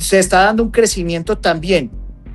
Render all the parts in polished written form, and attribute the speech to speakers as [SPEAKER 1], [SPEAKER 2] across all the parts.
[SPEAKER 1] se está dando un crecimiento también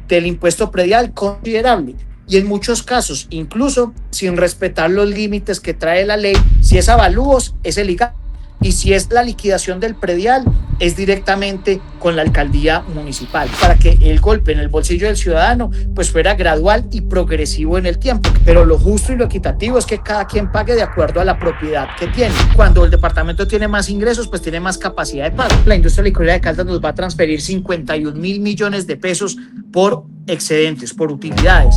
[SPEAKER 1] del impuesto predial considerable y en muchos casos, incluso sin respetar los límites que trae la ley. Si es avalúos, es el IGAC, y si es la liquidación del predial, es directamente con la alcaldía municipal, para que el golpe en el bolsillo del ciudadano pues fuera gradual y progresivo en el tiempo. Pero lo justo y lo equitativo es que cada quien pague de acuerdo a la propiedad que tiene. Cuando el departamento tiene más ingresos, pues tiene más capacidad de pago. La industria licorera de Caldas nos va a transferir 51.000 millones de pesos por excedentes, por utilidades.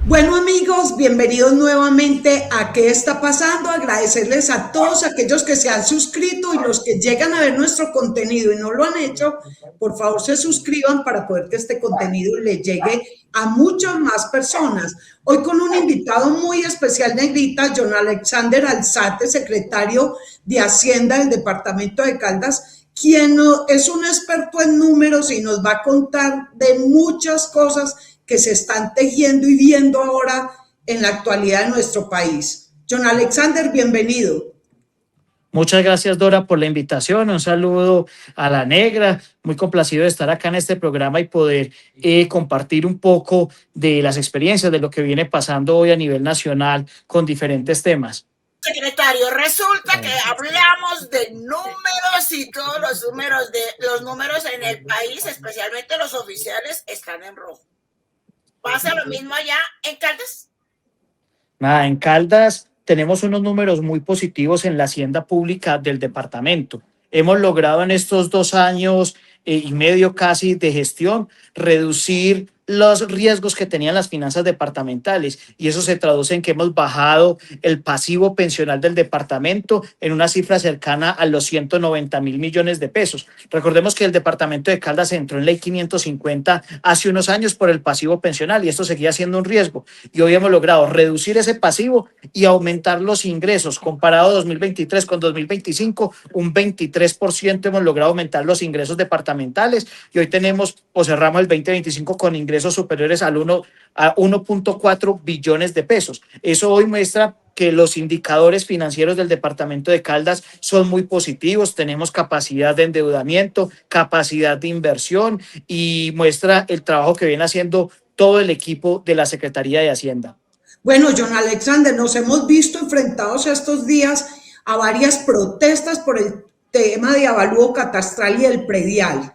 [SPEAKER 2] Bueno amigos, bienvenidos nuevamente a ¿Qué está pasando? Agradecerles a todos aquellos que se han suscrito y los que llegan a ver nuestro contenido y no lo han hecho, por favor se suscriban para poder que este contenido le llegue a muchas más personas. Hoy con un invitado muy especial, negrita, John Alexander Alzate, secretario de Hacienda del departamento de Caldas, quien es un experto en números y nos va a contar de muchas cosas que se están tejiendo y viendo ahora en la actualidad de nuestro país. John Alexander, bienvenido.
[SPEAKER 1] Muchas gracias, Dora, por la invitación. Un saludo a la negra. Muy complacido de estar acá en este programa y poder compartir un poco de las experiencias, de lo que viene pasando hoy a nivel nacional con diferentes temas.
[SPEAKER 3] Secretario, resulta que hablamos de números y todos los números en el país, especialmente los oficiales, están en rojo. ¿Pasa lo mismo allá en Caldas?
[SPEAKER 1] Nada, en Caldas tenemos unos números muy positivos en la hacienda pública del departamento. Hemos logrado en estos 2 años y medio casi de gestión reducir los riesgos que tenían las finanzas departamentales, y eso se traduce en que hemos bajado el pasivo pensional del departamento en una cifra cercana a los 190.000 millones de pesos. Recordemos que el departamento de Caldas entró en ley 550 hace unos años por el pasivo pensional y esto seguía siendo un riesgo, y hoy hemos logrado reducir ese pasivo y aumentar los ingresos. Comparado 2023 con 2025, un 23% hemos logrado aumentar los ingresos departamentales, y hoy tenemos o cerramos el 2025 con ingresos superiores a 1.4 billones de pesos. Eso hoy muestra que los indicadores financieros del departamento de Caldas son muy positivos. Tenemos capacidad de endeudamiento, capacidad de inversión, y muestra el trabajo que viene haciendo todo el equipo de la Secretaría de Hacienda.
[SPEAKER 2] Bueno, John Alexander, nos hemos visto enfrentados estos días a varias protestas por el tema de avalúo catastral y el predial.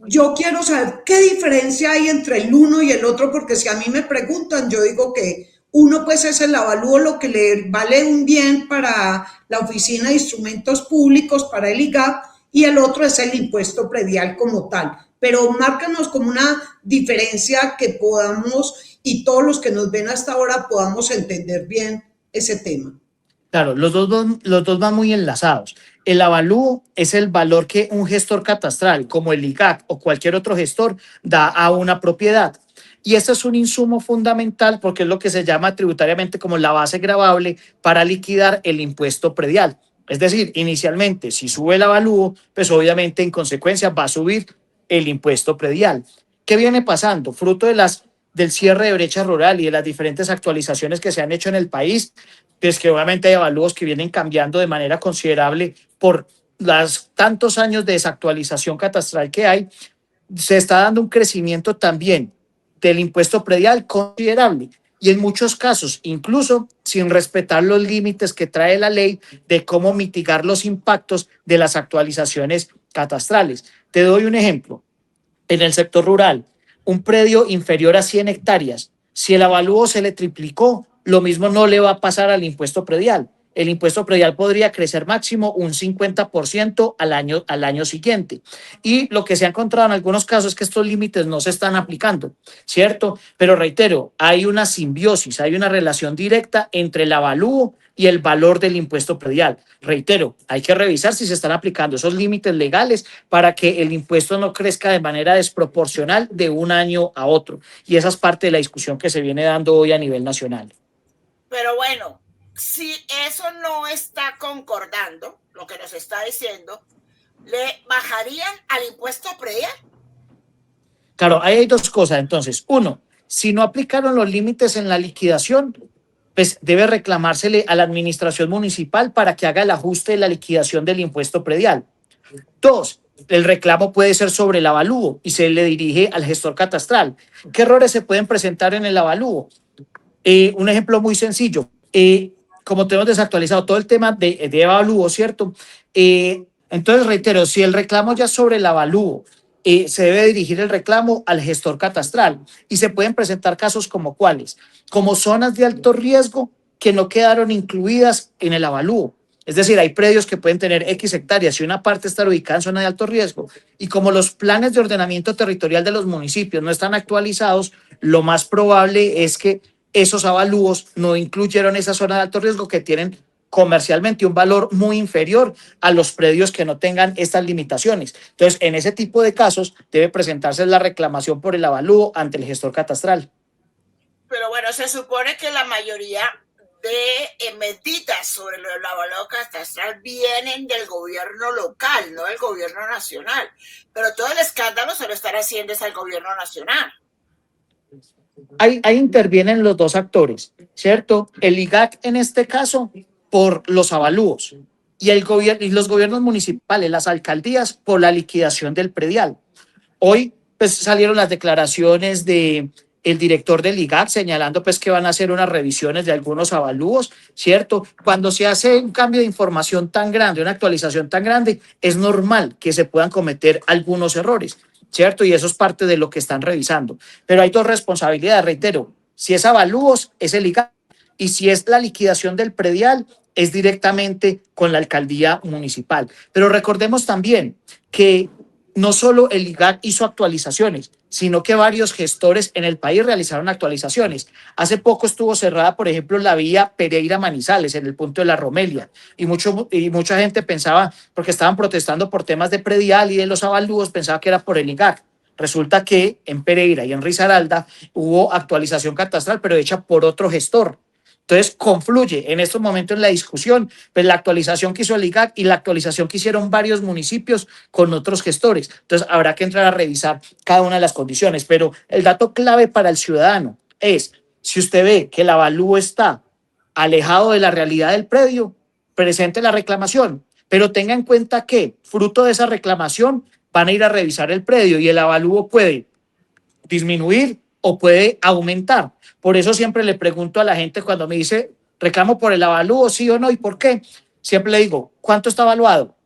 [SPEAKER 2] Yo quiero saber qué diferencia hay entre el uno y el otro, porque si a mí me preguntan, yo digo que uno pues es el avalúo, lo que le vale un bien para la Oficina de Instrumentos Públicos, para el IGAP, y el otro es el impuesto predial como tal. Pero márcanos como una diferencia que podamos, y todos los que nos ven hasta ahora podamos entender bien ese tema.
[SPEAKER 1] Claro, los dos van muy enlazados. El avalúo es el valor que un gestor catastral, como el IGAC o cualquier otro gestor, da a una propiedad. Y este es un insumo fundamental porque es lo que se llama tributariamente como la base gravable para liquidar el impuesto predial. Es decir, inicialmente, si sube el avalúo, pues obviamente en consecuencia va a subir el impuesto predial. ¿Qué viene pasando? Fruto del cierre de brecha rural y de las diferentes actualizaciones que se han hecho en el país, pues que obviamente hay avalúos que vienen cambiando de manera considerable por los tantos años de desactualización catastral que hay. Se está dando un crecimiento también del impuesto predial considerable, y en muchos casos incluso sin respetar los límites que trae la ley de cómo mitigar los impactos de las actualizaciones catastrales. Te doy un ejemplo. En el sector rural, un predio inferior a 100 hectáreas, si el avalúo se le triplicó, lo mismo no le va a pasar al impuesto predial. El impuesto predial podría crecer máximo un 50% al año siguiente. Y lo que se ha encontrado en algunos casos es que estos límites no se están aplicando, ¿cierto? Pero reitero, hay una simbiosis, hay una relación directa entre el avalúo y el valor del impuesto predial. Reitero, hay que revisar si se están aplicando esos límites legales para que el impuesto no crezca de manera desproporcional de un año a otro. Y esa es parte de la discusión que se viene dando hoy a nivel nacional.
[SPEAKER 3] Pero bueno, si eso no está concordando, lo que nos está diciendo, ¿le bajarían al impuesto predial?
[SPEAKER 1] Claro, ahí hay dos cosas. Entonces, uno, si no aplicaron los límites en la liquidación, pues debe reclamársele a la administración municipal para que haga el ajuste de la liquidación del impuesto predial. 2, el reclamo puede ser sobre el avalúo y se le dirige al gestor catastral. ¿Qué errores se pueden presentar en el avalúo? Un ejemplo muy sencillo. Como tenemos desactualizado todo el tema de avalúo, ¿cierto? Entonces, reitero, si el reclamo ya es sobre el avalúo, se debe dirigir el reclamo al gestor catastral y se pueden presentar casos como cuáles, como zonas de alto riesgo que no quedaron incluidas en el avalúo. Es decir, hay predios que pueden tener X hectáreas y una parte está ubicada en zona de alto riesgo. Y como los planes de ordenamiento territorial de los municipios no están actualizados, lo más probable es que esos avalúos no incluyeron esa zona de alto riesgo que tienen comercialmente un valor muy inferior a los predios que no tengan estas limitaciones. Entonces, en ese tipo de casos debe presentarse la reclamación por el avalúo ante el gestor catastral.
[SPEAKER 3] Pero bueno, se supone que la mayoría de medidas sobre el avalúo catastral vienen del gobierno local, no del gobierno nacional. Pero todo el escándalo se lo están haciendo es al gobierno nacional.
[SPEAKER 1] Ahí intervienen los dos actores, ¿cierto? El IGAC en este caso por los avalúos y los gobiernos municipales, las alcaldías por la liquidación del predial. Hoy pues salieron las declaraciones de el director del IGAC señalando pues que van a hacer unas revisiones de algunos avalúos, ¿cierto? Cuando se hace un cambio de información tan grande, una actualización tan grande, es normal que se puedan cometer algunos errores, ¿cierto? Y eso es parte de lo que están revisando. Pero hay dos responsabilidades, reitero, si es avalúos, es el IGAC, y si es la liquidación del predial, es directamente con la alcaldía municipal. Pero recordemos también que no solo el IGAC hizo actualizaciones, sino que varios gestores en el país realizaron actualizaciones. Hace poco estuvo cerrada, por ejemplo, la vía Pereira-Manizales en el punto de la Romelia y mucha gente pensaba, porque estaban protestando por temas de predial y de los avalúos, pensaba que era por el IGAC. Resulta que en Pereira y en Risaralda hubo actualización catastral, pero hecha por otro gestor. Entonces, confluye en estos momentos en la discusión, pues la actualización que hizo el IGAC y la actualización que hicieron varios municipios con otros gestores. Entonces, habrá que entrar a revisar cada una de las condiciones. Pero el dato clave para el ciudadano es, si usted ve que el avalúo está alejado de la realidad del predio, presente la reclamación, pero tenga en cuenta que, fruto de esa reclamación, van a ir a revisar el predio y el avalúo puede disminuir o puede aumentar. Por eso siempre le pregunto a la gente cuando me dice, reclamo por el avalúo, sí o no, ¿y por qué? Siempre le digo, ¿cuánto está evaluado?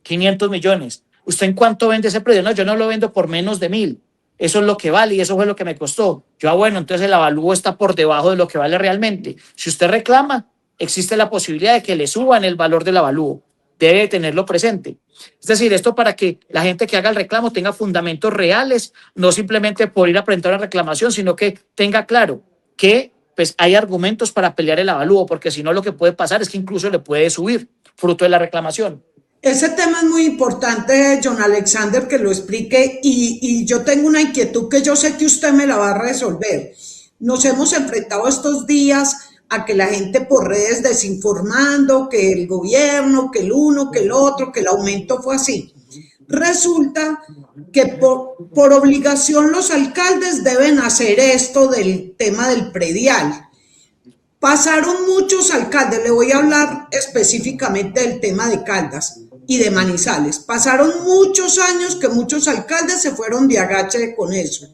[SPEAKER 1] 500 millones. ¿Usted en cuánto vende ese predio? No, yo no lo vendo por menos de 1.000. Eso es lo que vale y eso fue lo que me costó. Yo, bueno, entonces el avalúo está por debajo de lo que vale realmente. Si usted reclama, existe la posibilidad de que le suban el valor del avalúo. Debe tenerlo presente. Es decir, esto para que la gente que haga el reclamo tenga fundamentos reales, no simplemente por ir a presentar una reclamación, sino que tenga claro que pues, hay argumentos para pelear el avalúo, porque si no lo que puede pasar es que incluso le puede subir fruto de la reclamación.
[SPEAKER 2] Ese tema es muy importante, John Alexander, que lo explique y yo tengo una inquietud que yo sé que usted me la va a resolver. Nos hemos enfrentado estos días a que la gente por redes desinformando, que el gobierno, que el uno, que el otro, que el aumento fue así. Resulta que por obligación los alcaldes deben hacer esto del tema del predial. Pasaron muchos alcaldes, le voy a hablar específicamente del tema de Caldas y de Manizales. Pasaron muchos años que muchos alcaldes se fueron de agache con eso.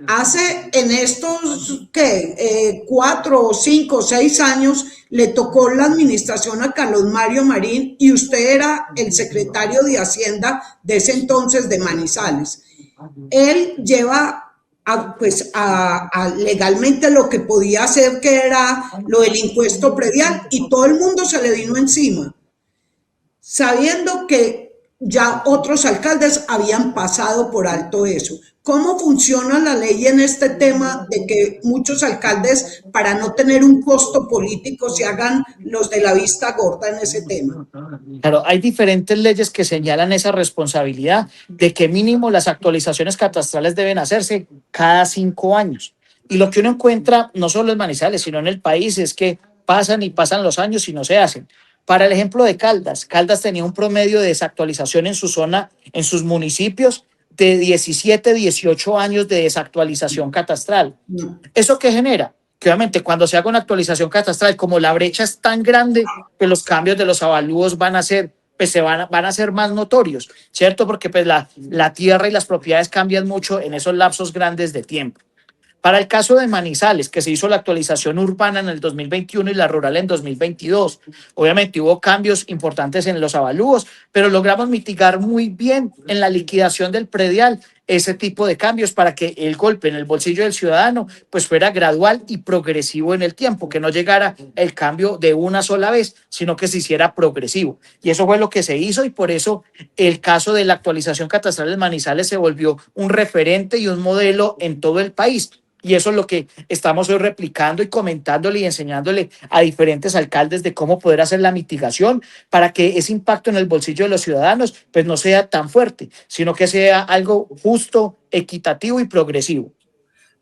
[SPEAKER 2] Hace en estos, ¿qué? 4, 5, 6 años le tocó la administración a Carlos Mario Marín y usted era el secretario de Hacienda de ese entonces de Manizales. Él lleva legalmente lo que podía hacer, que era lo del impuesto predial, y todo el mundo se le vino encima, sabiendo que ya otros alcaldes habían pasado por alto eso. ¿Cómo funciona la ley en este tema de que muchos alcaldes, para no tener un costo político, se hagan los de la vista gorda en ese tema?
[SPEAKER 1] Claro, hay diferentes leyes que señalan esa responsabilidad de que mínimo las actualizaciones catastrales deben hacerse cada 5 años. Y lo que uno encuentra, no solo en Manizales, sino en el país, es que pasan y pasan los años y no se hacen. Para el ejemplo de Caldas, Caldas tenía un promedio de desactualización en su zona, en sus municipios, de 17, 18 años de desactualización catastral. ¿Eso qué genera? que obviamente cuando se haga una actualización catastral, como la brecha es tan grande, pues los cambios de los avalúos van a ser, pues van a ser más notorios, ¿cierto? Porque pues la tierra y las propiedades cambian mucho en esos lapsos grandes de tiempo. Para el caso de Manizales, que se hizo la actualización urbana en el 2021 y la rural en 2022, obviamente hubo cambios importantes en los avalúos, pero logramos mitigar muy bien en la liquidación del predial ese tipo de cambios para que el golpe en el bolsillo del ciudadano pues fuera gradual y progresivo en el tiempo, que no llegara el cambio de una sola vez, sino que se hiciera progresivo. Y eso fue lo que se hizo y por eso el caso de la actualización catastral de Manizales se volvió un referente y un modelo en todo el país. Y eso es lo que estamos hoy replicando y comentándole y enseñándole a diferentes alcaldes de cómo poder hacer la mitigación para que ese impacto en el bolsillo de los ciudadanos pues no sea tan fuerte, sino que sea algo justo, equitativo y progresivo.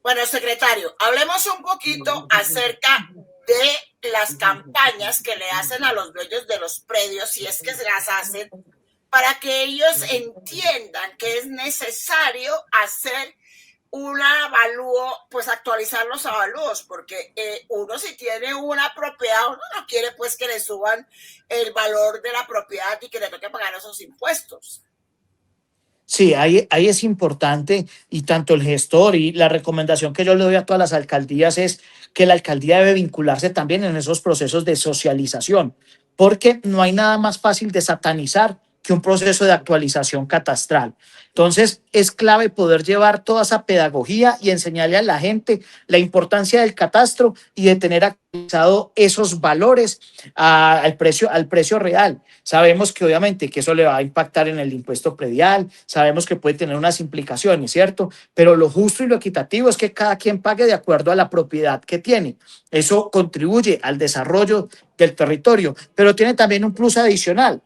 [SPEAKER 3] Bueno, secretario, hablemos un poquito acerca de las campañas que le hacen a los dueños de los predios, si es que se las hacen, para que ellos entiendan que es necesario hacer un avalúo, pues actualizar los avalúos, porque uno si tiene una propiedad, uno no quiere pues que le suban el valor de la propiedad y que le toque pagar esos impuestos.
[SPEAKER 1] Sí, ahí es importante y tanto el gestor y la recomendación que yo le doy a todas las alcaldías es que la alcaldía debe vincularse también en esos procesos de socialización, porque no hay nada más fácil de satanizar que un proceso de actualización catastral. Entonces, es clave poder llevar toda esa pedagogía y enseñarle a la gente la importancia del catastro y de tener actualizado esos valores al precio real. Sabemos que obviamente que eso le va a impactar en el impuesto predial, sabemos que puede tener unas implicaciones, ¿cierto? Pero lo justo y lo equitativo es que cada quien pague de acuerdo a la propiedad que tiene. Eso contribuye al desarrollo del territorio, pero tiene también un plus adicional.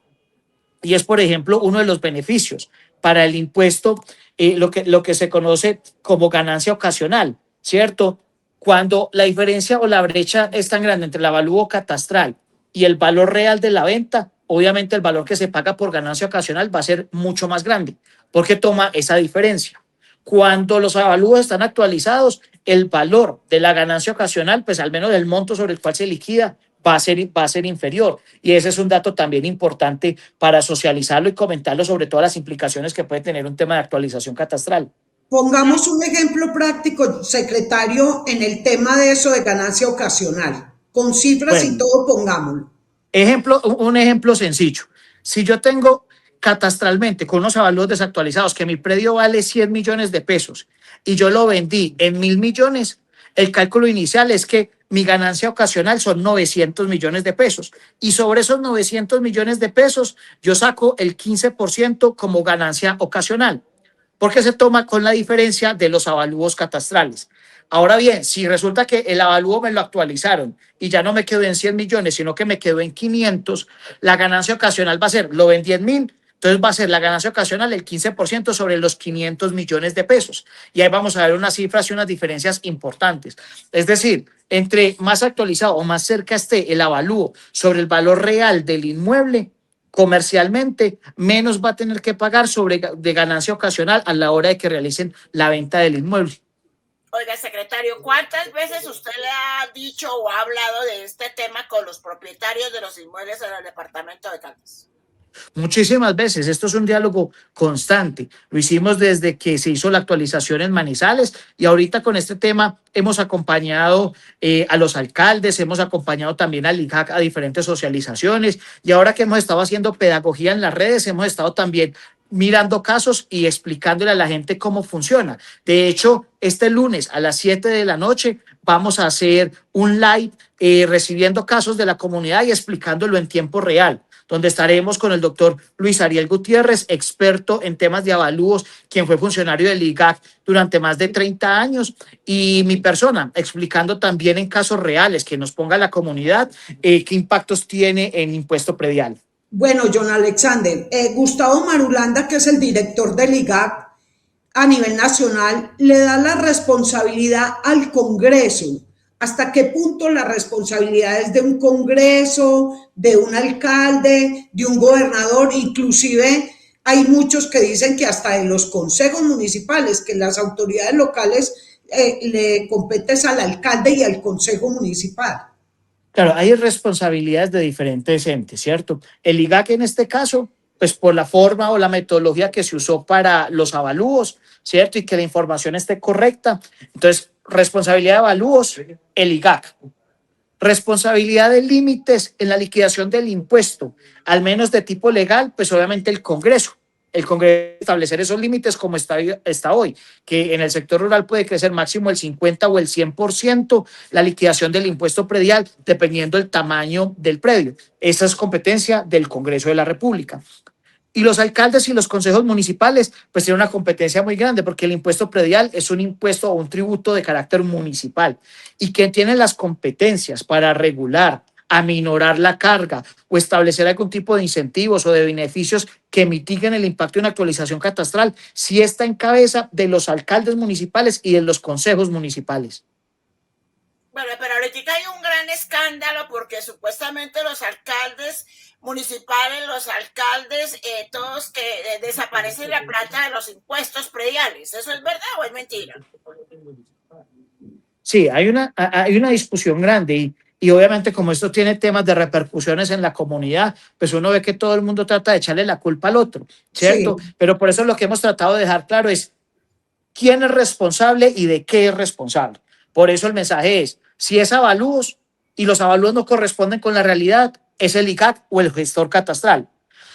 [SPEAKER 1] Y es, por ejemplo, uno de los beneficios para el impuesto, lo que se conoce como ganancia ocasional, ¿cierto? Cuando la diferencia o la brecha es tan grande entre el avalúo catastral y el valor real de la venta, obviamente el valor que se paga por ganancia ocasional va a ser mucho más grande, porque toma esa diferencia. Cuando los avalúos están actualizados, el valor de la ganancia ocasional, pues al menos del monto sobre el cual se liquida, va a ser inferior. Y ese es un dato también importante para socializarlo y comentarlo sobre todas las implicaciones que puede tener un tema de actualización catastral.
[SPEAKER 2] Pongamos un ejemplo práctico, secretario, en el tema de eso de ganancia ocasional. Con cifras y todo, pongámoslo.
[SPEAKER 1] Un ejemplo sencillo. Si yo tengo catastralmente con unos avalúos desactualizados que mi predio vale 100 millones de pesos y yo lo vendí en 1.000 millones, el cálculo inicial es que mi ganancia ocasional son 900 millones de pesos. Y sobre esos 900 millones de pesos, yo saco el 15% como ganancia ocasional, porque se toma con la diferencia de los avalúos catastrales. Ahora bien, si resulta que el avalúo me lo actualizaron y ya no me quedó en 100 millones, sino que me quedó en 500, la ganancia ocasional va a ser, lo vendí en 1.000, entonces va a ser la ganancia ocasional el 15% sobre los 500 millones de pesos. Y ahí vamos a ver unas cifras y unas diferencias importantes. Es decir, entre más actualizado o más cerca esté el avalúo sobre el valor real del inmueble, comercialmente, menos va a tener que pagar de ganancia ocasional a la hora de que realicen la venta del inmueble.
[SPEAKER 3] Oiga, secretario, ¿cuántas veces usted le ha dicho o ha hablado de este tema con los propietarios de los inmuebles en el departamento de Caldas?
[SPEAKER 1] Muchísimas veces, esto es un diálogo constante. Lo hicimos desde que se hizo la actualización en Manizales y ahorita con este tema hemos acompañado a los alcaldes, hemos acompañado también al IJAC a diferentes socializaciones y ahora que hemos estado haciendo pedagogía en las redes, hemos estado también mirando casos y explicándole a la gente cómo funciona. De hecho, este lunes a las 7 de la noche vamos a hacer un live recibiendo casos de la comunidad y explicándolo en tiempo real, donde estaremos con el doctor Luis Ariel Gutiérrez, experto en temas de avalúos, quien fue funcionario del IGAC durante más de 30 años, y mi persona, explicando también en casos reales que nos ponga la comunidad qué impactos tiene en impuesto predial.
[SPEAKER 2] Bueno, John Alexander, Gustavo Marulanda, que es el director del IGAC a nivel nacional, le da la responsabilidad al Congreso. ¿Hasta qué punto la responsabilidad es de un Congreso, de un alcalde, de un gobernador? Inclusive hay muchos que dicen que hasta de los consejos municipales, que las autoridades locales le compete al alcalde y al consejo municipal.
[SPEAKER 1] Claro, hay responsabilidades de diferentes entes, ¿cierto? El IGAC en este caso, pues por la forma o la metodología que se usó para los avalúos, ¿cierto? Y que la información esté correcta. Entonces, responsabilidad de avalúos, el IGAC. Responsabilidad de límites en la liquidación del impuesto, al menos de tipo legal, pues obviamente el Congreso. El Congreso establecer esos límites como está hoy, que en el sector rural puede crecer máximo el 50 o el 100% la liquidación del impuesto predial, dependiendo del tamaño del predio. Esa es competencia del Congreso de la República. Y los alcaldes y los consejos municipales pues tienen una competencia muy grande porque el impuesto predial es un impuesto o un tributo de carácter municipal y quien tiene las competencias para regular, aminorar la carga o establecer algún tipo de incentivos o de beneficios que mitiguen el impacto de una actualización catastral, sí está en cabeza de los alcaldes municipales y de los consejos municipales.
[SPEAKER 3] Bueno, pero ahorita hay un gran escándalo porque supuestamente los alcaldes municipales, los alcaldes, todos que desaparecen la plata de los impuestos prediales. ¿Eso es verdad o es mentira?
[SPEAKER 1] Sí, hay una discusión grande y obviamente como esto tiene temas de repercusiones en la comunidad, pues uno ve que todo el mundo trata de echarle la culpa al otro, ¿cierto?
[SPEAKER 2] Sí.
[SPEAKER 1] Pero por eso lo que hemos tratado de dejar claro es quién es responsable y de qué es responsable. Por eso el mensaje es, si es avalúos y los avalúos no corresponden con la realidad, es el ICAC o el gestor catastral.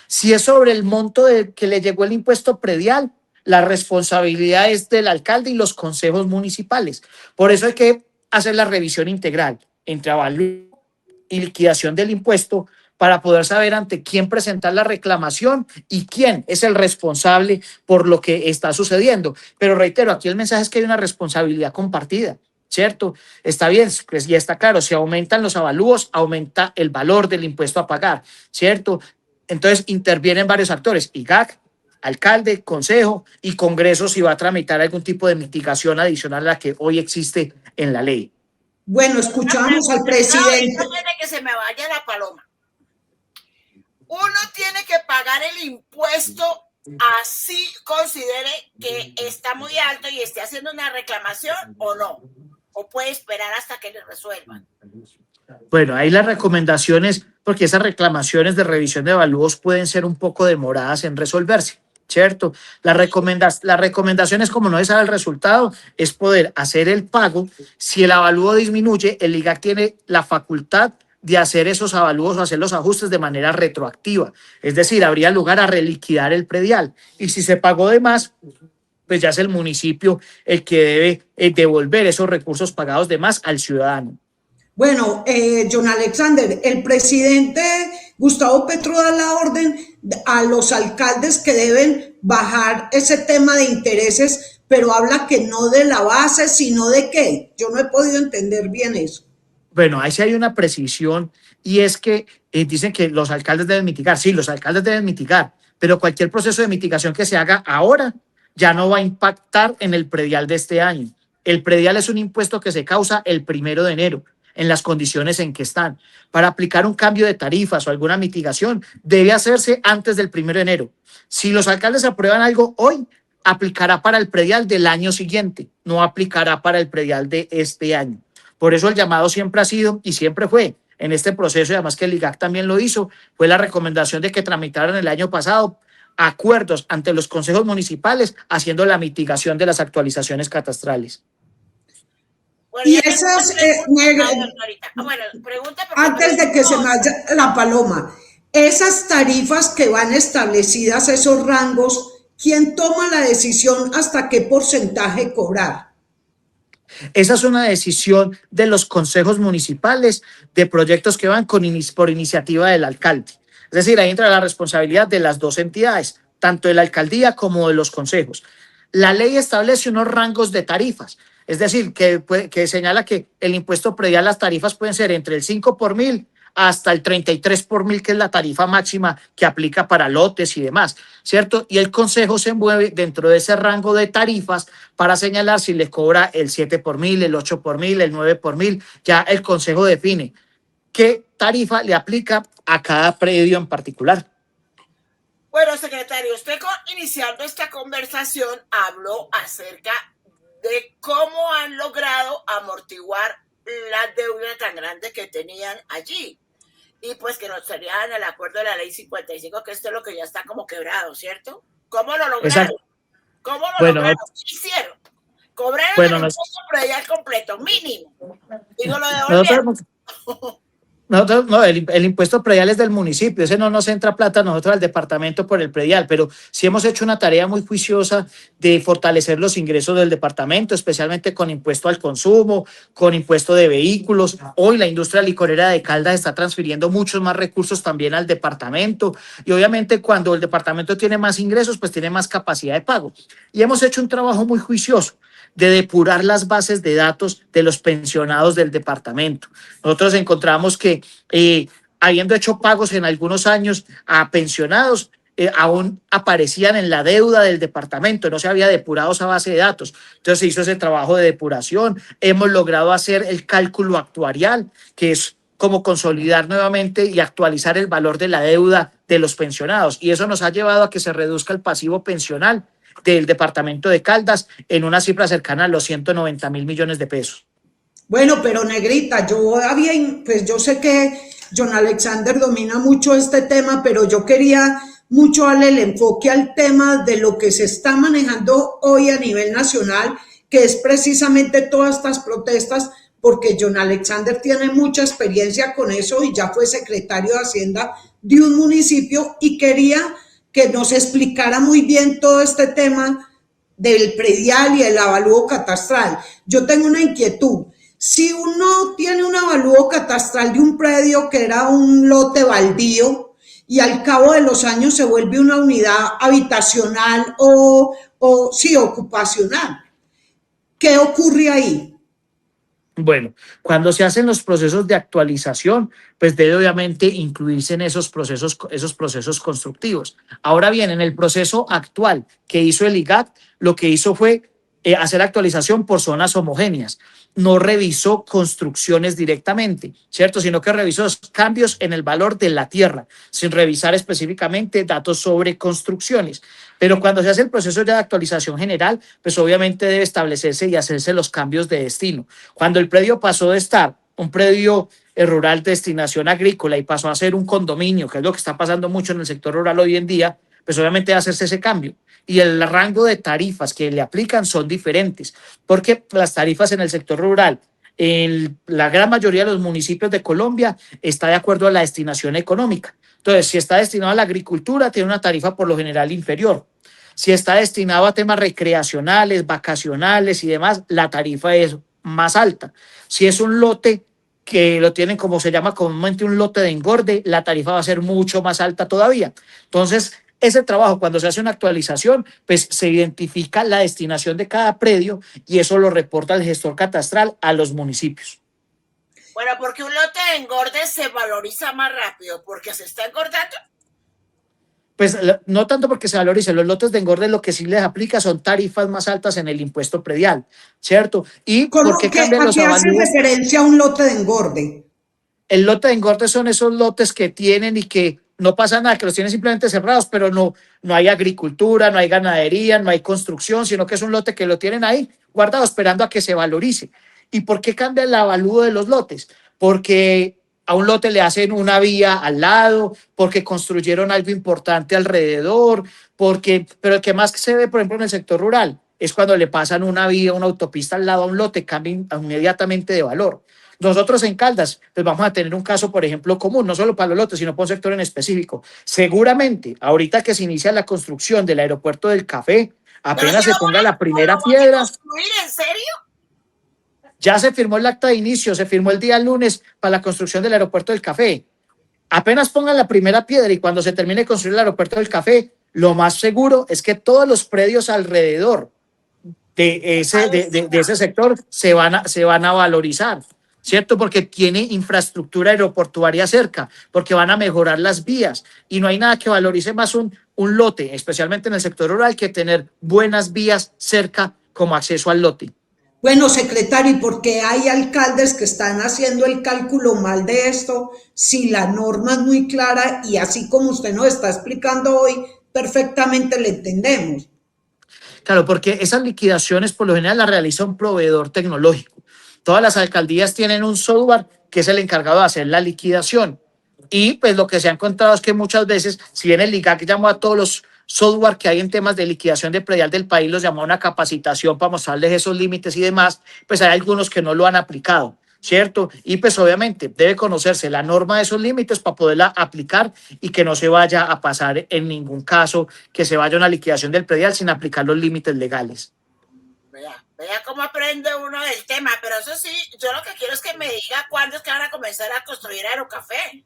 [SPEAKER 1] Si es sobre el monto de que le llegó el impuesto predial, la responsabilidad es del alcalde y los consejos municipales. Por eso hay que hacer la revisión integral entre avalúo y liquidación del impuesto para poder saber ante quién presentar la reclamación y quién es el responsable por lo que está sucediendo. Pero reitero, aquí el mensaje es que hay una responsabilidad compartida, ¿cierto? Está bien, pues ya está claro, si aumentan los avalúos, aumenta el valor del impuesto a pagar, ¿cierto? Entonces intervienen varios actores, IGAC, alcalde, consejo y congreso si va a tramitar algún tipo de mitigación adicional a la que hoy existe en la ley.
[SPEAKER 2] Bueno, escuchamos al presidente.
[SPEAKER 3] No tiene que se me vaya la paloma. Uno tiene que pagar el impuesto así considere que está muy alto y esté haciendo una reclamación o no. O puede esperar hasta que le resuelvan.
[SPEAKER 1] Bueno, ahí las recomendaciones, porque esas reclamaciones de revisión de avalúos pueden ser un poco demoradas en resolverse, ¿cierto? Las recomendaciones, como no se sabe el resultado, es poder hacer el pago. Si el avalúo disminuye, el IGAC tiene la facultad de hacer esos avalúos o hacer los ajustes de manera retroactiva. Es decir, habría lugar a reliquidar el predial. Y si se pagó de más, pues ya es el municipio el que debe devolver esos recursos pagados de más al ciudadano.
[SPEAKER 2] Bueno, John Alexander, el presidente Gustavo Petro da la orden a los alcaldes que deben bajar ese tema de intereses, pero habla que no de la base, sino de qué. Yo no he podido entender bien eso.
[SPEAKER 1] Bueno, ahí sí hay una precisión y es que dicen que los alcaldes deben mitigar. Sí, los alcaldes deben mitigar, pero cualquier proceso de mitigación que se haga ahora ya no va a impactar en el predial de este año. El predial es un impuesto que se causa el 1 de enero en las condiciones en que están. Para aplicar un cambio de tarifas o alguna mitigación debe hacerse antes del 1 de enero. Si los alcaldes aprueban algo hoy, aplicará para el predial del año siguiente, no aplicará para el predial de este año. Por eso el llamado siempre ha sido y siempre fue en este proceso, y además que el IGAC también lo hizo, fue la recomendación de que tramitaran el año pasado acuerdos ante los consejos municipales haciendo la mitigación de las actualizaciones catastrales.
[SPEAKER 3] Bueno,
[SPEAKER 2] y esas, antes de que se me vaya la paloma, esas tarifas que van establecidas, esos rangos, ¿quién toma la decisión hasta qué porcentaje cobrar?
[SPEAKER 1] Esa es una decisión de los consejos municipales de proyectos que van por iniciativa del alcalde. Es decir, ahí entra la responsabilidad de las dos entidades, tanto de la alcaldía como de los consejos. La ley establece unos rangos de tarifas, es decir, que señala que el impuesto predial, las tarifas pueden ser entre el 5 por mil hasta el 33 por mil, que es la tarifa máxima que aplica para lotes y demás, ¿cierto? Y el consejo se mueve dentro de ese rango de tarifas para señalar si le cobra el 7 por mil, el 8 por mil, el 9 por mil. Ya el consejo define qué tarifa le aplica a cada predio en particular.
[SPEAKER 3] Bueno, secretario, usted iniciando esta conversación habló acerca de cómo han logrado amortiguar la deuda tan grande que tenían allí. Y pues que no serían el acuerdo de la ley 55, que esto es lo que ya está como quebrado, ¿cierto? ¿Cómo lo lograron?
[SPEAKER 1] Exacto.
[SPEAKER 3] ¿Cómo lo
[SPEAKER 1] Bueno,
[SPEAKER 3] lograron? ¿Qué hicieron? Cobraron
[SPEAKER 1] bueno,
[SPEAKER 3] el impuesto predial completo, mínimo. Y no lo
[SPEAKER 1] nosotros,
[SPEAKER 3] devolvieron.
[SPEAKER 1] nosotros, no, el impuesto predial es del municipio, ese no nos entra plata a nosotros al departamento por el predial, pero sí hemos hecho una tarea muy juiciosa de fortalecer los ingresos del departamento, especialmente con impuesto al consumo, con impuesto de vehículos. Hoy la industria licorera de Caldas está transfiriendo muchos más recursos también al departamento y obviamente cuando el departamento tiene más ingresos, pues tiene más capacidad de pago. Y hemos hecho un trabajo muy juicioso de depurar las bases de datos de los pensionados del departamento. Nosotros encontramos que habiendo hecho pagos en algunos años a pensionados, aún aparecían en la deuda del departamento, no se había depurado esa base de datos. Entonces se hizo ese trabajo de depuración, hemos logrado hacer el cálculo actuarial, que es como consolidar nuevamente y actualizar el valor de la deuda de los pensionados. Y eso nos ha llevado a que se reduzca el pasivo pensional del departamento de Caldas en una cifra cercana a los 190.000 millones de pesos.
[SPEAKER 2] Bueno, pero negrita, yo sé que John Alexander domina mucho este tema, pero yo quería mucho darle el enfoque al tema de lo que se está manejando hoy a nivel nacional, que es precisamente todas estas protestas, porque John Alexander tiene mucha experiencia con eso y ya fue secretario de Hacienda de un municipio y quería que nos explicara muy bien todo este tema del predial y el avalúo catastral. Yo tengo una inquietud. Si uno tiene un avalúo catastral de un predio que era un lote baldío y al cabo de los años se vuelve una unidad habitacional o sí, ocupacional, ¿qué ocurre ahí?
[SPEAKER 1] Bueno, cuando se hacen los procesos de actualización, pues debe obviamente incluirse en esos procesos constructivos. Ahora bien, en el proceso actual que hizo el IGAC, lo que hizo fue hacer actualización por zonas homogéneas. No revisó construcciones directamente, ¿cierto? Sino que revisó los cambios en el valor de la tierra, sin revisar específicamente datos sobre construcciones. Pero cuando se hace el proceso de actualización general, pues obviamente debe establecerse y hacerse los cambios de destino. Cuando el predio pasó de estar un predio rural de destinación agrícola y pasó a ser un condominio, que es lo que está pasando mucho en el sector rural hoy en día, pues obviamente debe hacerse ese cambio. Y el rango de tarifas que le aplican son diferentes, porque las tarifas en el sector rural, en la gran mayoría de los municipios de Colombia, está de acuerdo a la destinación económica. Entonces, si está destinado a la agricultura, tiene una tarifa por lo general inferior. Si está destinado a temas recreacionales, vacacionales y demás, la tarifa es más alta. Si es un lote que lo tienen como se llama comúnmente un lote de engorde, la tarifa va a ser mucho más alta todavía. Entonces, ese trabajo, cuando se hace una actualización, pues se identifica la destinación de cada predio y eso lo reporta el gestor catastral a los municipios.
[SPEAKER 3] Bueno, porque un lote de engorde se valoriza más rápido, porque se está engordando.
[SPEAKER 1] Pues no tanto porque se valorice, los lotes de engorde lo que sí les aplica son tarifas más altas en el impuesto predial, ¿cierto? ¿Y por qué cambian los avalúos?
[SPEAKER 2] ¿A qué hace referencia a un lote de engorde?
[SPEAKER 1] El lote de engorde son esos lotes que tienen y que no pasa nada, que los tienen simplemente cerrados, pero no hay agricultura, no hay ganadería, no hay construcción, sino que es un lote que lo tienen ahí guardado esperando a que se valorice. ¿Y por qué cambia el avalúo de los lotes? Porque a un lote le hacen una vía al lado, porque construyeron algo importante alrededor, pero el que más se ve, por ejemplo, en el sector rural, es cuando le pasan una vía, una autopista al lado a un lote, cambia inmediatamente de valor. Nosotros en Caldas, pues vamos a tener un caso, por ejemplo, común, no solo para los lotes, sino para un sector en específico. Seguramente, ahorita que se inicia la construcción del aeropuerto del Café, apenas se ponga la primera piedra.
[SPEAKER 3] ¿En serio?
[SPEAKER 1] Ya se firmó el acta de inicio, se firmó el día lunes para la construcción del aeropuerto del Café. Apenas pongan la primera piedra y cuando se termine de construir el aeropuerto del Café, lo más seguro es que todos los predios alrededor de ese sector se van a valorizar, ¿cierto? Porque tiene infraestructura aeroportuaria cerca, porque van a mejorar las vías y no hay nada que valorice más un lote, especialmente en el sector rural, que tener buenas vías cerca como acceso al lote.
[SPEAKER 2] Bueno, secretario, ¿y por qué hay alcaldes que están haciendo el cálculo mal de esto si la norma es muy clara y así como usted nos está explicando hoy, perfectamente le entendemos?
[SPEAKER 1] Claro, porque esas liquidaciones por lo general las realiza un proveedor tecnológico. Todas las alcaldías tienen un software que es el encargado de hacer la liquidación. Y pues lo que se ha encontrado es que muchas veces, si bien el IGAC llamó a todos los software que hay en temas de liquidación de predial del país, los llamó a una capacitación para mostrarles esos límites y demás, pues hay algunos que no lo han aplicado, ¿cierto? Y pues obviamente debe conocerse la norma de esos límites para poderla aplicar y que no se vaya a pasar en ningún caso que se vaya a una liquidación del predial sin aplicar los límites legales.
[SPEAKER 3] Vea cómo aprende uno del tema, pero eso sí, yo lo que quiero es que me diga cuándo es que van a comenzar a construir Aerocafé.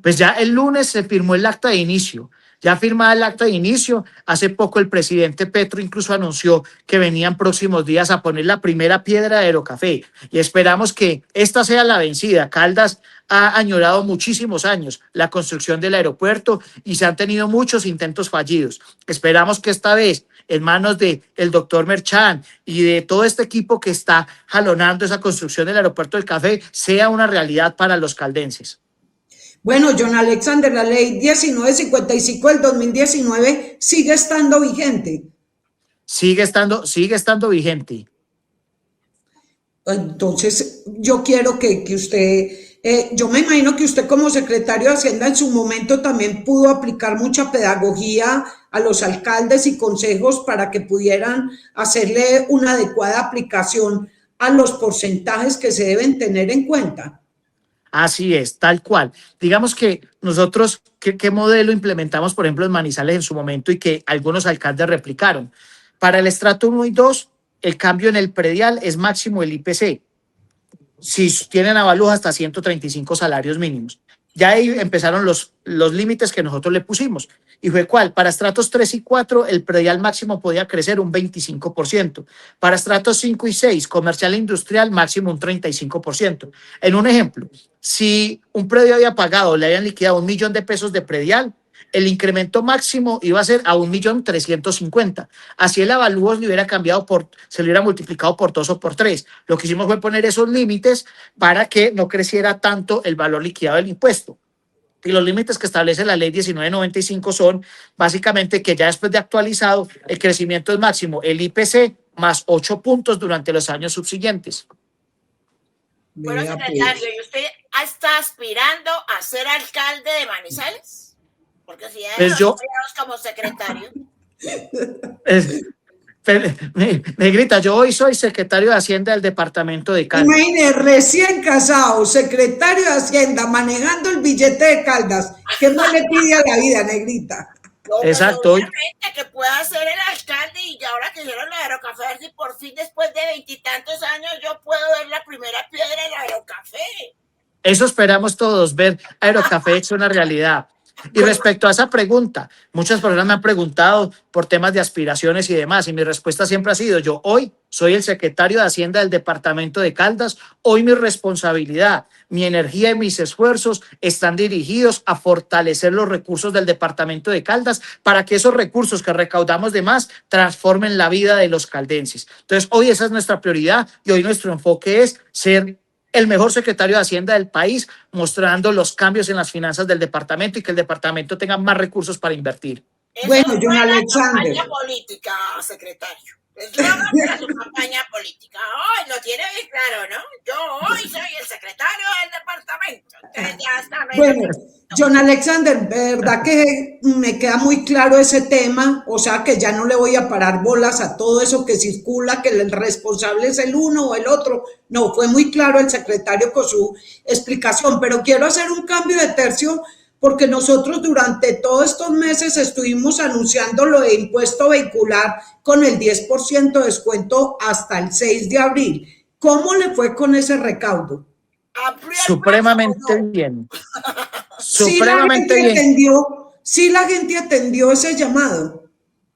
[SPEAKER 1] Pues ya el lunes se firmó el acta de inicio. Ya firmada el acta de inicio, hace poco el presidente Petro incluso anunció que venían próximos días a poner la primera piedra de Aerocafé y esperamos que esta sea la vencida. Caldas ha añorado muchísimos años la construcción del aeropuerto y se han tenido muchos intentos fallidos. Esperamos que esta vez, en manos del doctor Merchán y de todo este equipo que está jalonando esa construcción del aeropuerto del Café, sea una realidad para los caldenses.
[SPEAKER 2] Bueno, John Alexander, la ley 1955 del 2019 sigue estando vigente.
[SPEAKER 1] Sigue estando vigente.
[SPEAKER 2] Entonces, yo quiero que usted, yo me imagino que usted como secretario de Hacienda en su momento también pudo aplicar mucha pedagogía a los alcaldes y consejos para que pudieran hacerle una adecuada aplicación a los porcentajes que se deben tener en cuenta.
[SPEAKER 1] Así es, tal cual. Digamos que nosotros, ¿qué modelo implementamos, por ejemplo, en Manizales en su momento y que algunos alcaldes replicaron? Para el estrato 1 y 2, el cambio en el predial es máximo el IPC. Si tienen avalúo hasta 135 salarios mínimos. Ya ahí empezaron los límites que nosotros le pusimos. ¿Y fue cuál? Para estratos 3 y 4, el predial máximo podía crecer un 25%. Para estratos 5 y 6, comercial e industrial, máximo un 35%. En un ejemplo, si un predio había pagado, le habían liquidado 1 millón de pesos de predial, el incremento máximo iba a ser a 1.350.000. Así el avalúo le hubiera cambiado se le hubiera multiplicado por 2 o por 3. Lo que hicimos fue poner esos límites para que no creciera tanto el valor liquidado del impuesto. Y los límites que establece la ley 1995 son básicamente que ya después de actualizado, el crecimiento es máximo el IPC más 8 puntos durante los años subsiguientes.
[SPEAKER 3] Bueno, secretario, ¿y usted está aspirando a ser alcalde de Manizales? Porque si
[SPEAKER 1] pues yo
[SPEAKER 3] como secretario.
[SPEAKER 1] Negrita, yo hoy soy secretario de Hacienda del departamento de Caldas.
[SPEAKER 2] Imagínese, recién casado, secretario de Hacienda, manejando el billete de Caldas. ¿Qué más le pide a la vida, Negrita?
[SPEAKER 3] No,
[SPEAKER 1] exacto.
[SPEAKER 3] Obviamente que pueda ser el alcalde y ahora que hicieron la Aerocafé, y por fin después de 20 y tantos años yo puedo ver la primera piedra en la Aerocafé.
[SPEAKER 1] Eso esperamos todos, ver Aerocafé hecho una realidad. Y respecto a esa pregunta, muchas personas me han preguntado por temas de aspiraciones y demás, y mi respuesta siempre ha sido, yo hoy soy el secretario de Hacienda del departamento de Caldas, hoy mi responsabilidad, mi energía y mis esfuerzos están dirigidos a fortalecer los recursos del departamento de Caldas para que esos recursos que recaudamos de más transformen la vida de los caldenses. Entonces, hoy esa es nuestra prioridad y hoy nuestro enfoque es ser el mejor secretario de Hacienda del país, mostrando los cambios en las finanzas del departamento y que el departamento tenga más recursos para invertir.
[SPEAKER 2] Bueno, John Alexander.
[SPEAKER 3] Campaña política, secretario. Es la campaña política. Hoy lo tiene bien claro, ¿no? Yo hoy soy el secretario del departamento. Entonces ya está.
[SPEAKER 2] Bueno, John Alexander, verdad que me queda muy claro ese tema, o sea que ya no le voy a parar bolas a todo eso que circula, que el responsable es el uno o el otro. No, fue muy claro el secretario con su explicación, pero quiero hacer un cambio de tercio porque nosotros durante todos estos meses estuvimos anunciando lo de impuesto vehicular con el 10% de descuento hasta el 6 de abril. ¿Cómo le fue con ese recaudo?
[SPEAKER 1] Supremamente bien. Supremamente bien.
[SPEAKER 2] Sí, la gente atendió ese llamado.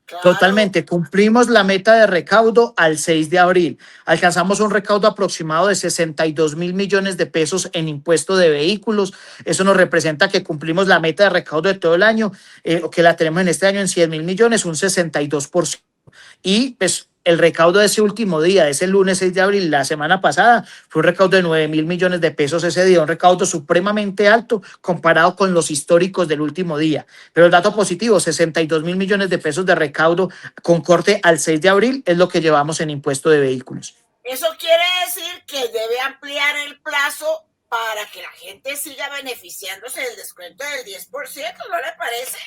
[SPEAKER 3] Claro.
[SPEAKER 1] Totalmente, cumplimos la meta de recaudo al 6 de abril. Alcanzamos un recaudo aproximado de 62.000 millones de pesos en impuesto de vehículos. Eso nos representa que cumplimos la meta de recaudo de todo el año, que la tenemos en este año en 100.000 millones, un 62%. Y pues el recaudo de ese último día, ese lunes 6 de abril, la semana pasada, fue un recaudo de 9.000 millones de pesos ese día, un recaudo supremamente alto comparado con los históricos del último día. Pero el dato positivo, 62.000 millones de pesos de recaudo con corte al 6 de abril, es lo que llevamos en impuesto de vehículos.
[SPEAKER 3] Eso quiere decir que debe ampliar el plazo para que la gente siga beneficiándose del descuento del 10%, ¿no le parece?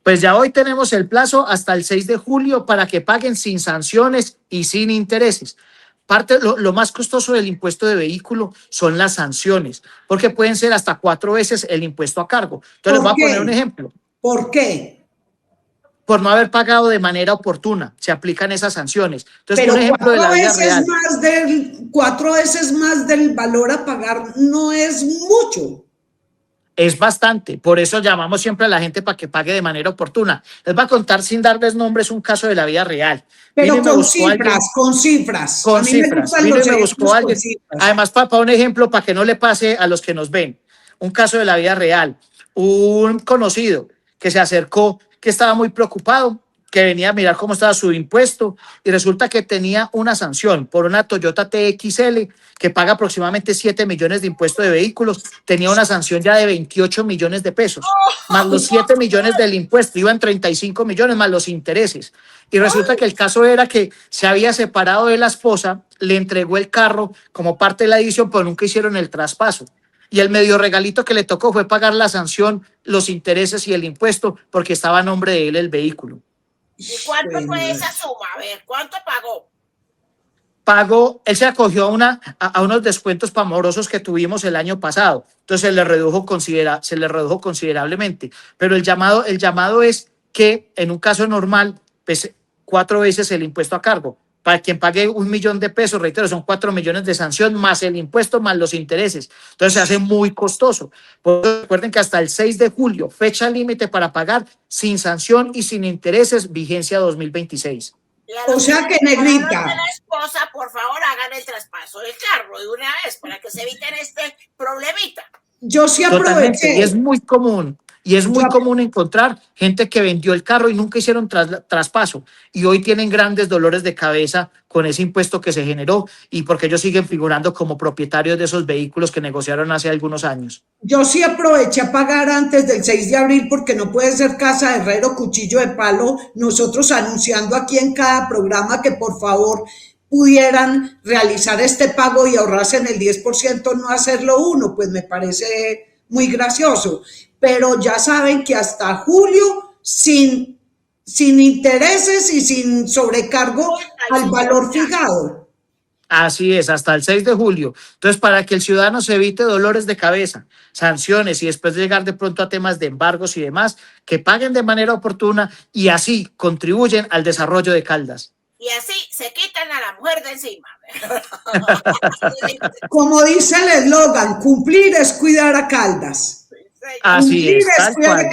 [SPEAKER 1] Pues ya hoy tenemos el plazo hasta el 6 de julio para que paguen sin sanciones y sin intereses. Lo más costoso del impuesto de vehículo son las sanciones, porque pueden ser hasta 4 veces el impuesto a cargo. Entonces les voy a poner un ejemplo.
[SPEAKER 2] ¿Por qué?
[SPEAKER 1] Por no haber pagado de manera oportuna, se aplican esas sanciones. Entonces, un ejemplo de la vida real.
[SPEAKER 2] 4 veces más del valor a pagar no es mucho.
[SPEAKER 1] Es bastante, por eso llamamos siempre a la gente para que pague de manera oportuna. Les voy a contar sin darles nombres un caso de la vida real.
[SPEAKER 2] Pero con cifras, con cifras.
[SPEAKER 1] Con cifras. Me buscó alguien. Además, para un ejemplo, para que no le pase a los que nos ven. Un caso de la vida real. Un conocido que se acercó, que estaba muy preocupado, que venía a mirar cómo estaba su impuesto y resulta que tenía una sanción por una Toyota TXL que paga aproximadamente 7 millones de impuestos de vehículos, tenía una sanción ya de 28 millones de pesos, más los 7 millones del impuesto, iban 35 millones más los intereses. Y resulta que el caso era que se había separado de la esposa, le entregó el carro como parte de la edición, pero nunca hicieron el traspaso. Y el medio regalito que le tocó fue pagar la sanción, los intereses y el impuesto, porque estaba a nombre de él el vehículo.
[SPEAKER 3] ¿Y cuánto fue esa suma? A ver, ¿cuánto pagó?
[SPEAKER 1] Pagó, él se acogió a unos descuentos pamorosos que tuvimos el año pasado. Entonces se le redujo considerablemente. Pero el llamado es que en un caso normal, pues 4 veces el impuesto a cargo. Para quien pague 1 millón de pesos, reitero, son 4 millones de sanción, más el impuesto, más los intereses. Entonces se hace muy costoso. Recuerden que hasta el 6 de julio, fecha límite para pagar sin sanción y sin intereses, vigencia 2026.
[SPEAKER 2] O sea que, negrita.
[SPEAKER 3] La esposa, por favor, hagan el traspaso del carro de una vez para que se eviten este problemita.
[SPEAKER 2] Yo sí aproveché.
[SPEAKER 1] Totalmente, y es muy común. Y es muy común encontrar gente que vendió el carro y nunca hicieron traspaso y hoy tienen grandes dolores de cabeza con ese impuesto que se generó y porque ellos siguen figurando como propietarios de esos vehículos que negociaron hace algunos años.
[SPEAKER 2] Yo sí aproveché a pagar antes del 6 de abril porque no puede ser casa de herrero, cuchillo de palo. Nosotros anunciando aquí en cada programa que por favor pudieran realizar este pago y ahorrarse en el 10%, no hacerlo uno, pues me parece muy gracioso. Pero ya saben que hasta julio, sin intereses y sin sobrecargo al valor fijado.
[SPEAKER 1] Así es, hasta el 6 de julio. Entonces, para que el ciudadano se evite dolores de cabeza, sanciones y después de llegar de pronto a temas de embargos y demás, que paguen de manera oportuna y así contribuyen al desarrollo de Caldas.
[SPEAKER 3] Y así se quitan a la mujer de encima.
[SPEAKER 2] Como dice el eslogan, cumplir es cuidar a Caldas.
[SPEAKER 1] Así es, tal cual.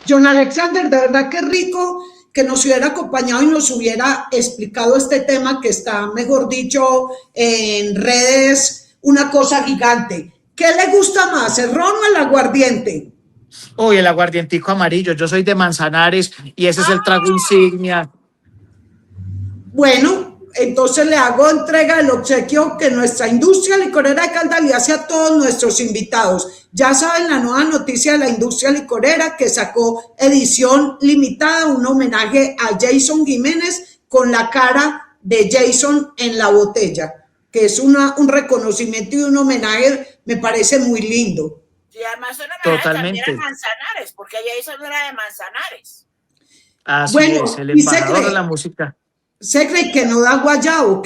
[SPEAKER 2] John Alexander, de verdad que rico que nos hubiera acompañado y nos hubiera explicado este tema que está, mejor dicho, en redes, una cosa gigante. ¿Qué le gusta más, el ron o el aguardiente?
[SPEAKER 1] Uy, el aguardientico amarillo. Yo soy de Manzanares y ese es el trago insignia.
[SPEAKER 2] Bueno, entonces le hago entrega del obsequio que nuestra industria licorera de Caldas le hace a todos nuestros invitados. Ya saben la nueva noticia de la industria licorera que sacó edición limitada, un homenaje a Jason Jiménez con la cara de Jason en la botella, que es un reconocimiento y un homenaje, me parece muy lindo.
[SPEAKER 3] Y además un homenaje también a Manzanares, porque Jason era de Manzanares.
[SPEAKER 1] Así bueno, es, el embajador de la música.
[SPEAKER 2] Se cree que no da guayabo,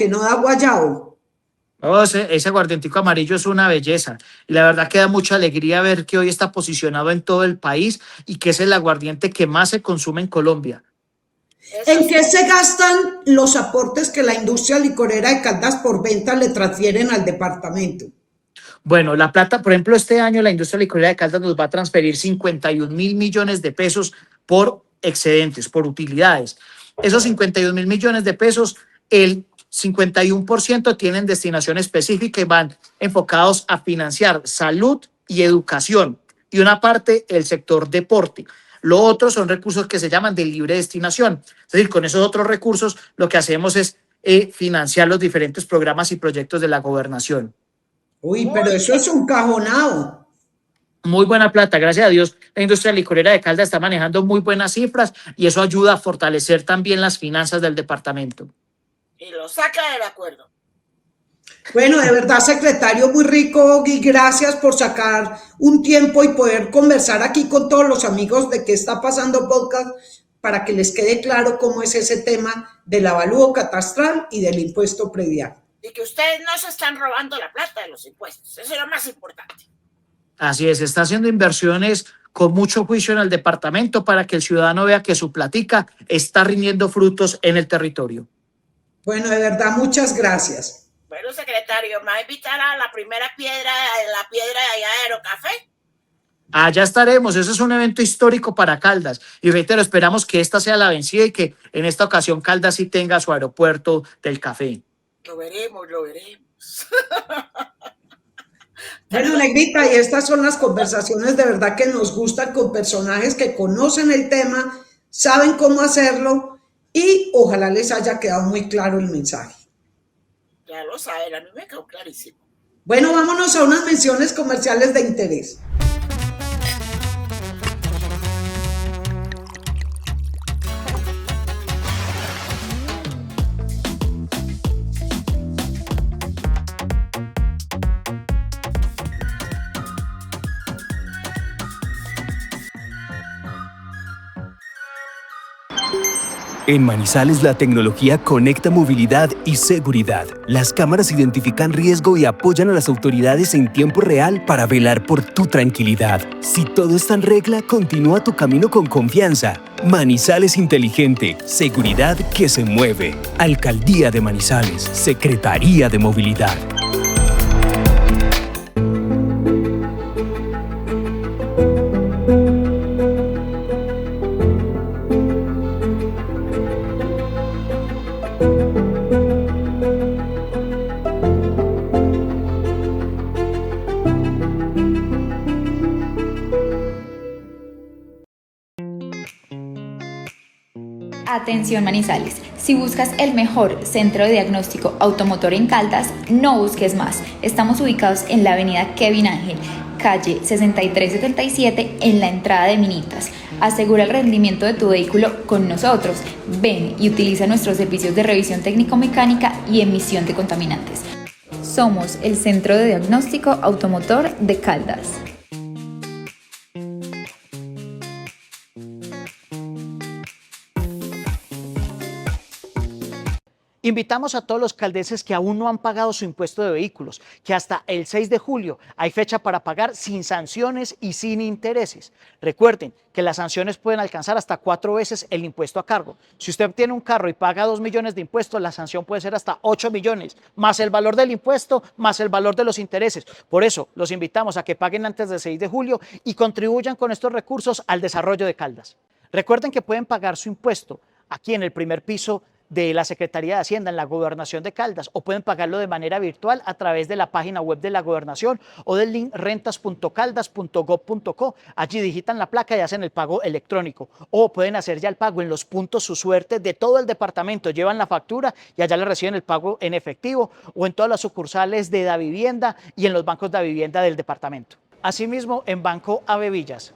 [SPEAKER 1] Oh, ese aguardientico amarillo es una belleza y la verdad que da mucha alegría ver que hoy está posicionado en todo el país y que es el aguardiente que más se consume en Colombia.
[SPEAKER 3] Eso
[SPEAKER 2] ¿En
[SPEAKER 3] sí.
[SPEAKER 2] qué se gastan los aportes que la industria licorera de Caldas por venta le transfieren al departamento?
[SPEAKER 1] Bueno, la plata, por ejemplo, este año la industria licorera de Caldas nos va a transferir 51.000 millones de pesos por excedentes, por utilidades. Esos 51.000 millones de pesos, el 51% tienen destinación específica y van enfocados a financiar salud y educación y una parte el sector deporte. Lo otro son recursos que se llaman de libre destinación. Es decir, con esos otros recursos lo que hacemos es financiar los diferentes programas y proyectos de la gobernación.
[SPEAKER 2] Uy, pero
[SPEAKER 3] Muy
[SPEAKER 2] eso es un cajonado.
[SPEAKER 1] Muy buena plata, gracias a Dios. La industria licorera de Caldas está manejando muy buenas cifras y eso ayuda a fortalecer también las finanzas del departamento.
[SPEAKER 3] y lo saca del acuerdo.
[SPEAKER 2] Bueno, de verdad, secretario, muy rico y gracias por sacar un tiempo y poder conversar aquí con todos los amigos de qué está pasando podcast para que les quede claro cómo es ese tema del avalúo catastral y del impuesto predial.
[SPEAKER 3] Y que ustedes no se están robando la plata de los impuestos. Eso es lo más importante.
[SPEAKER 1] Así es, está haciendo inversiones con mucho juicio en el departamento para que el ciudadano vea que su platica está rindiendo frutos en el territorio.
[SPEAKER 2] Bueno, de verdad, muchas gracias.
[SPEAKER 3] Bueno, secretario, ¿me va a invitar a la primera piedra, la piedra de allá de Aerocafé?
[SPEAKER 1] Allá estaremos, ese es un evento histórico para Caldas y reitero, esperamos que esta sea la vencida y que en esta ocasión Caldas sí tenga su aeropuerto del café.
[SPEAKER 3] Lo veremos, lo veremos.
[SPEAKER 2] Bueno, Negrita, y estas son las conversaciones de verdad que nos gustan con personajes que conocen el tema, saben cómo hacerlo y ojalá les haya quedado muy claro el mensaje.
[SPEAKER 3] Ya lo saben, a mí me quedó clarísimo.
[SPEAKER 2] Bueno, vámonos a unas menciones comerciales de interés.
[SPEAKER 4] En Manizales la tecnología conecta movilidad y seguridad. Las cámaras identifican riesgo y apoyan a las autoridades en tiempo real para velar por tu tranquilidad. Si todo está en regla, continúa tu camino con confianza. Manizales Inteligente, seguridad que se mueve. Alcaldía de Manizales, Secretaría de Movilidad.
[SPEAKER 5] Atención Manizales, si buscas el mejor centro de diagnóstico automotor en Caldas, no busques más. Estamos ubicados en la avenida Kevin Ángel, calle 6377, en la entrada de Minitas. Asegura el rendimiento de tu vehículo con nosotros. Ven y utiliza nuestros servicios de revisión técnico-mecánica y emisión de contaminantes. Somos el Centro de Diagnóstico Automotor de Caldas.
[SPEAKER 1] Invitamos a todos los caldenses que aún no han pagado su impuesto de vehículos, que hasta el 6 de julio hay fecha para pagar sin sanciones y sin intereses. Recuerden que las sanciones pueden alcanzar hasta 4 veces el impuesto a cargo. Si usted tiene un carro y paga 2 millones de impuestos, la sanción puede ser hasta 8 millones, más el valor del impuesto, más el valor de los intereses. Por eso los invitamos a que paguen antes del 6 de julio y contribuyan con estos recursos al desarrollo de Caldas. Recuerden que pueden pagar su impuesto aquí en el primer piso de la Secretaría de Hacienda en la Gobernación de Caldas, o pueden pagarlo de manera virtual a través de la página web de la Gobernación o del link rentas.caldas.gov.co. Allí digitan la placa y hacen el pago electrónico, o pueden hacer ya el pago en los puntos Su Suerte de todo el departamento. Llevan la factura y allá le reciben el pago en efectivo, o en todas las sucursales de Davivienda y en los bancos de Davivienda del departamento. Asimismo, en Banco Avevillas.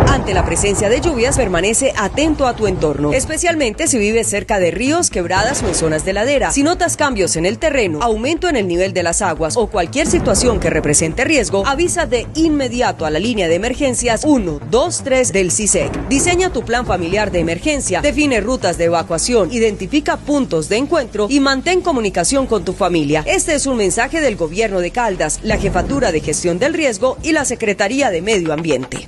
[SPEAKER 6] Ante la presencia de lluvias, permanece atento a tu entorno, especialmente si vives cerca de ríos, quebradas o en zonas de ladera. Si notas cambios en el terreno, aumento en el nivel de las aguas o cualquier situación que represente riesgo, avisa de inmediato a la línea de emergencias 123 del CISEC. Diseña tu plan familiar de emergencia, define rutas de evacuación, identifica puntos de encuentro y mantén comunicación con tu familia. Este es un mensaje del Gobierno de Caldas, la Jefatura de Gestión del Riesgo y la Secretaría de Medio Ambiente.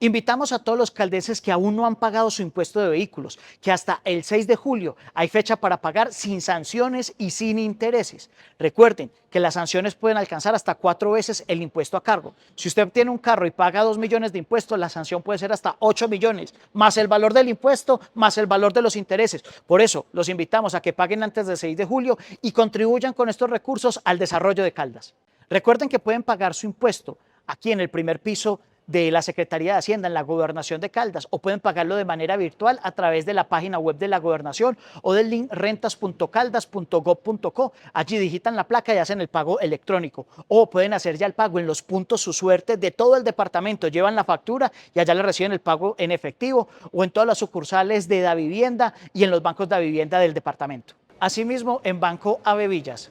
[SPEAKER 1] Invitamos a todos los caldenses que aún no han pagado su impuesto de vehículos, que hasta el 6 de julio hay fecha para pagar sin sanciones y sin intereses. Recuerden que las sanciones pueden alcanzar hasta 4 veces el impuesto a cargo. Si usted tiene un carro y paga 2 millones de impuestos, la sanción puede ser hasta 8 millones, más el valor del impuesto, más el valor de los intereses. Por eso, los invitamos a que paguen antes del 6 de julio y contribuyan con estos recursos al desarrollo de Caldas. Recuerden que pueden pagar su impuesto aquí en el primer piso de la Secretaría de Hacienda en la Gobernación de Caldas, o pueden pagarlo de manera virtual a través de la página web de la Gobernación o del link rentas.caldas.gov.co. Allí digitan la placa y hacen el pago electrónico, o pueden hacer ya el pago en los puntos Su Suerte de todo el departamento. Llevan la factura y allá le reciben el pago en efectivo, o en todas las sucursales de Davivienda y en los bancos de Davivienda del departamento. Asimismo, en Banco Avevillas.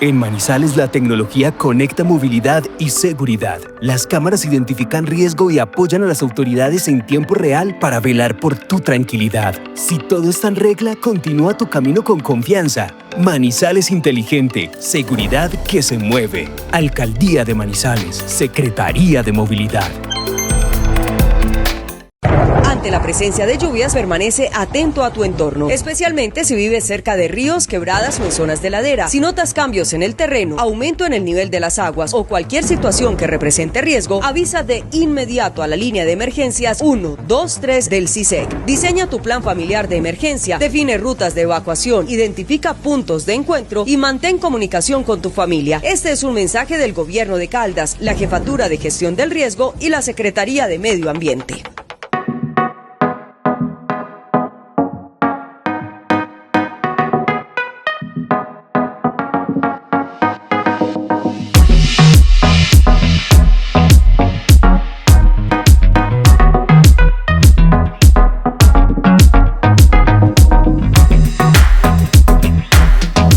[SPEAKER 4] En Manizales la tecnología conecta movilidad y seguridad. Las cámaras identifican riesgo y apoyan a las autoridades en tiempo real para velar por tu tranquilidad. Si todo está en regla, continúa tu camino con confianza. Manizales Inteligente, seguridad que se mueve. Alcaldía de Manizales, Secretaría de Movilidad.
[SPEAKER 6] Ante la presencia de lluvias, permanece atento a tu entorno, especialmente si vives cerca de ríos, quebradas o en zonas de ladera. Si notas cambios en el terreno, aumento en el nivel de las aguas o cualquier situación que represente riesgo, avisa de inmediato a la línea de emergencias 123 del CISEC. Diseña tu plan familiar de emergencia, define rutas de evacuación, identifica puntos de encuentro y mantén comunicación con tu familia. Este es un mensaje del Gobierno de Caldas, la Jefatura de Gestión del Riesgo y la Secretaría de Medio Ambiente.